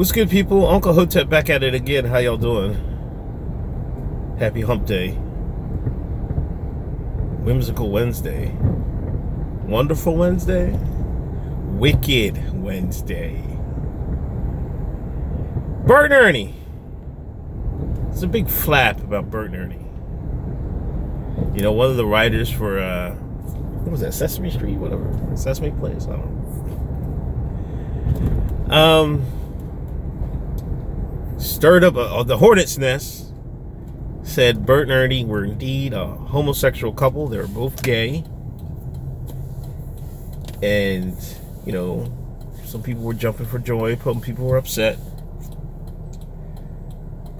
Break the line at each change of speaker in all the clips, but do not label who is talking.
What's good, people? Uncle Hotep back at it again. How y'all doing? Happy hump day. Whimsical Wednesday. Wonderful Wednesday. Wicked Wednesday. Bert and Ernie. It's a big flap about Bert and Ernie. You know, one of the writers for, what was that, Sesame Street? Whatever. Sesame Place? I don't know. Stirred up the hornet's nest, said Bert and Ernie were indeed a homosexual couple. They were both gay. And, you know, some people were jumping for joy, some people were upset.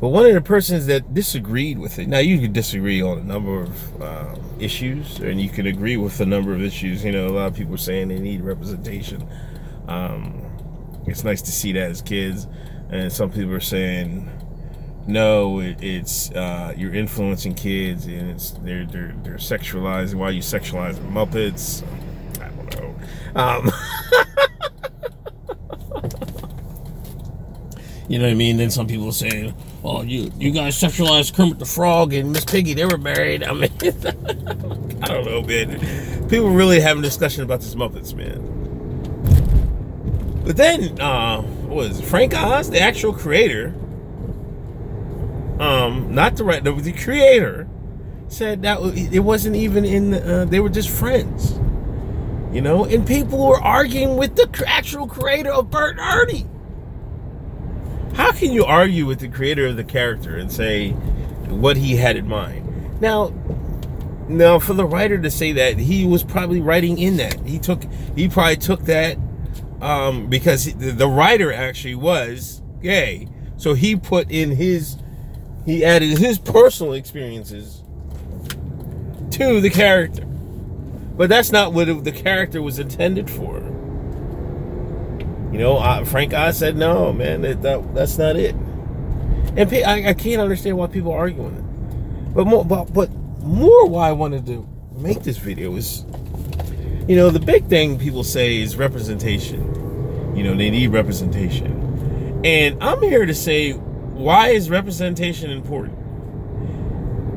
But one of the persons that disagreed with it, now you could disagree on a number of issues, and you could agree with a number of issues. You know, a lot of people are saying they need representation. It's nice to see that as kids. And some people are saying, no, it's you're influencing kids, and it's they're sexualizing. Why are you sexualizing Muppets? I don't know. You know what I mean? Then some people are saying, "Oh, you guys sexualized Kermit the Frog and Miss Piggy. They were married." I mean, I don't know, man. People really having a discussion about this Muppets, man. But then, what was it? Frank Oz, the actual creator, not the writer, the creator, said that it wasn't even in. They were just friends, you know. And people were arguing with the actual creator of Bert and Ernie. How can you argue with the creator of the character and say what he had in mind? Now, for the writer to say that, he was probably writing in that. He probably took that. Because the writer actually was gay, so he added his personal experiences to the character, but that's not what the character was intended for. You know, Frank Oz said, "No, man, that's not it." And I can't understand why people are arguing it. But more why I wanted to make this video is, you know, the big thing people say is representation. You know, they need representation. And I'm here to say, why is representation important?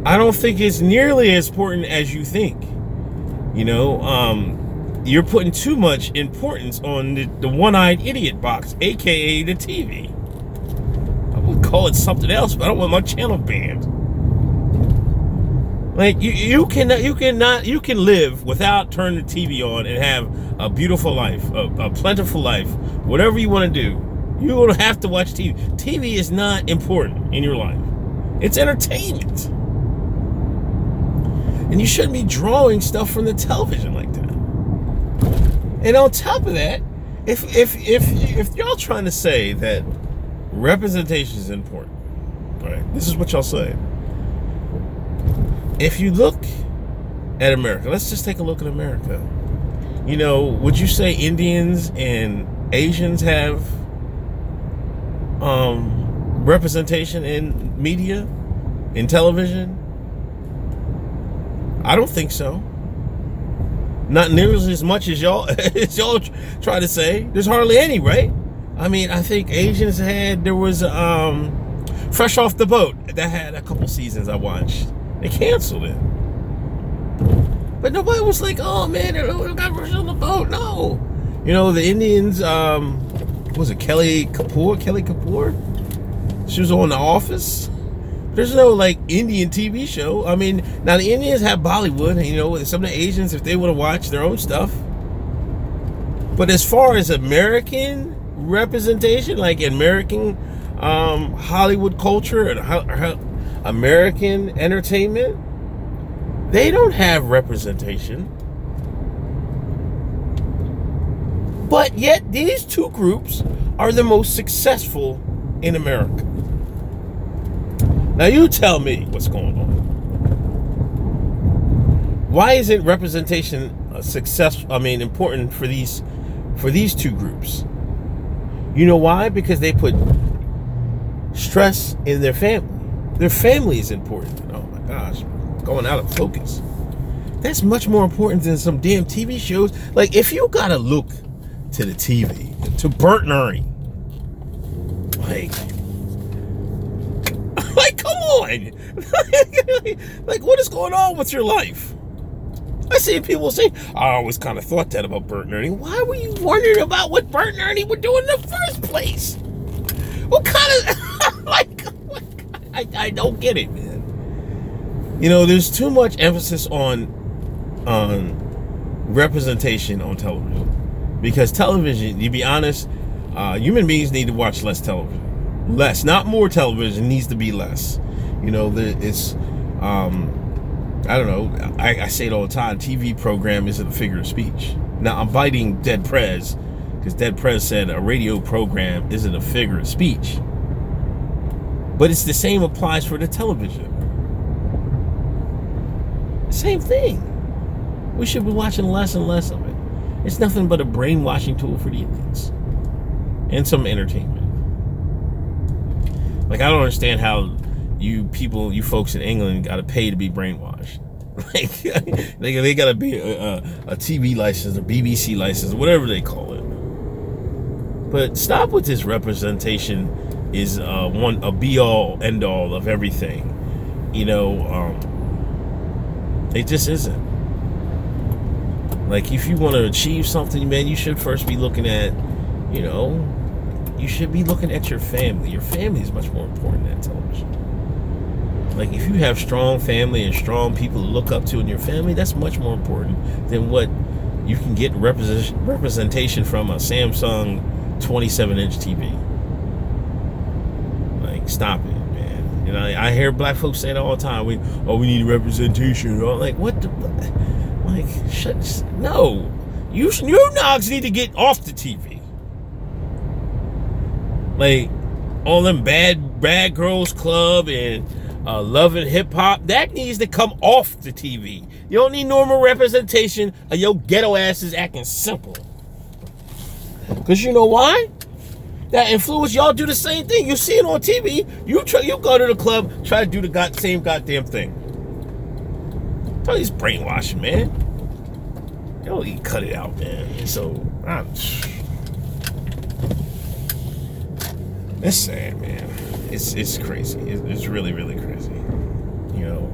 I don't think it's nearly as important as you think. You know, you're putting too much importance on the one-eyed idiot box, aka the TV. I would call it something else, but I don't want my channel banned. Like, you can live without turning the TV on and have a beautiful life, a plentiful life, whatever you want to do. You don't have to watch TV. TV is not important in your life. It's entertainment. And you shouldn't be drawing stuff from the television like that. And on top of that, if y'all trying to say that representation is important, all right, this is what y'all say. If you look at America, let's just take a look at America. You know, would you say Indians and Asians have representation in media, in television? I don't think so. Not nearly as much as y'all try to say. There's hardly any, right? I mean, I think Asians there was Fresh Off the Boat that had a couple seasons I watched. They canceled it. But nobody was like, "Oh man, they got Fresh on the Boat." No. You know, the Indians, was it Kelly Kapoor? She was on The Office. There's no like Indian TV show. I mean, now the Indians have Bollywood, and you know, some of the Asians, if they want to watch their own stuff. But as far as American representation, like American Hollywood culture and American entertainment, they don't have representation. But yet these two groups are the most successful in America. Now you tell me what's going on. Why isn't representation important for these two groups? You know why? Because they put stress in their family. Their family is important. Oh my gosh, going out of focus. That's much more important than some damn TV shows. Like, if you gotta look to the TV, to Bert and Ernie, like, come on. Like, what is going on with your life? I see people say, I always kind of thought that about Bert and Ernie. Why were you wondering about what Bert and Ernie were doing in the first place? What kind of, I don't get it, man. You know, there's too much emphasis on representation on television. Because television, to be honest, human beings need to watch less television. Less, not more television, needs to be less. You know, it's, I don't know, I say it all the time, TV program isn't a figure of speech. Now, I'm biting Dead Prez, because Dead Prez said a radio program isn't a figure of speech. But it's the same applies for the television. Same thing. We should be watching less and less of it. It's nothing but a brainwashing tool for the elites. And some entertainment. Like, I don't understand how you folks in England got to pay to be brainwashed. Like, they got to be a TV license or BBC license, whatever they call it. But stop with this representation is a be-all, end-all of everything. You know, it just isn't. Like, if you want to achieve something, man, you should first be looking at, you know, you should be looking at your family. Your family is much more important than television. Like, if you have strong family and strong people to look up to in your family, that's much more important than what you can get representation from a Samsung 27-inch TV. Like, stop it, man. You know, I hear black folks say it all the time. We need representation. Like, what the... Like, no. You nogs need to get off the TV. Like, all them bad girls club and Love and Hip Hop, that needs to come off the TV. You don't need normal representation of your ghetto asses acting simple. Because you know why? That influence, y'all do the same thing. You see it on TV. You go to the club, try to do the same goddamn thing. Tell these brainwashing, man. Yo, you cut it out, man. So, it's sad, man. It's crazy. It's really, really crazy. You know,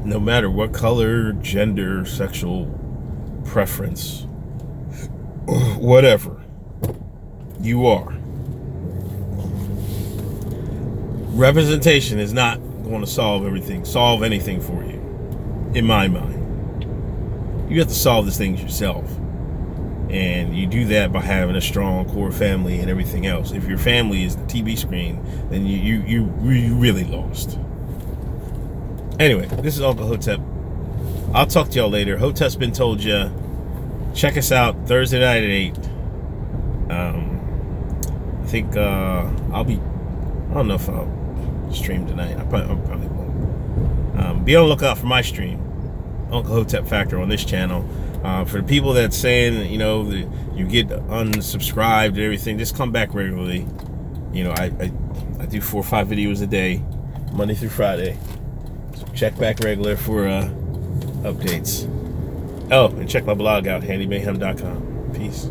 no matter what color, gender, sexual preference, whatever you are, representation is not going to solve anything for you, in my mind. You have to solve these things yourself. And you do that by having a strong core family and everything else. If your family is the TV screen, then you really lost. Anyway, this is Uncle Hotep. I'll talk to y'all later. Hotep's been told ya. Check us out Thursday night at 8. I think I don't know if I'll stream tonight. I probably won't. Be on the lookout for my stream, Uncle Hotep Factor, on this channel. For the people that's saying, you know, that you get unsubscribed and everything, just come back regularly. You know, I do 4 or 5 videos a day, Monday through Friday. So check back regular for updates. Oh, and check my blog out, handymayhem.com. Peace.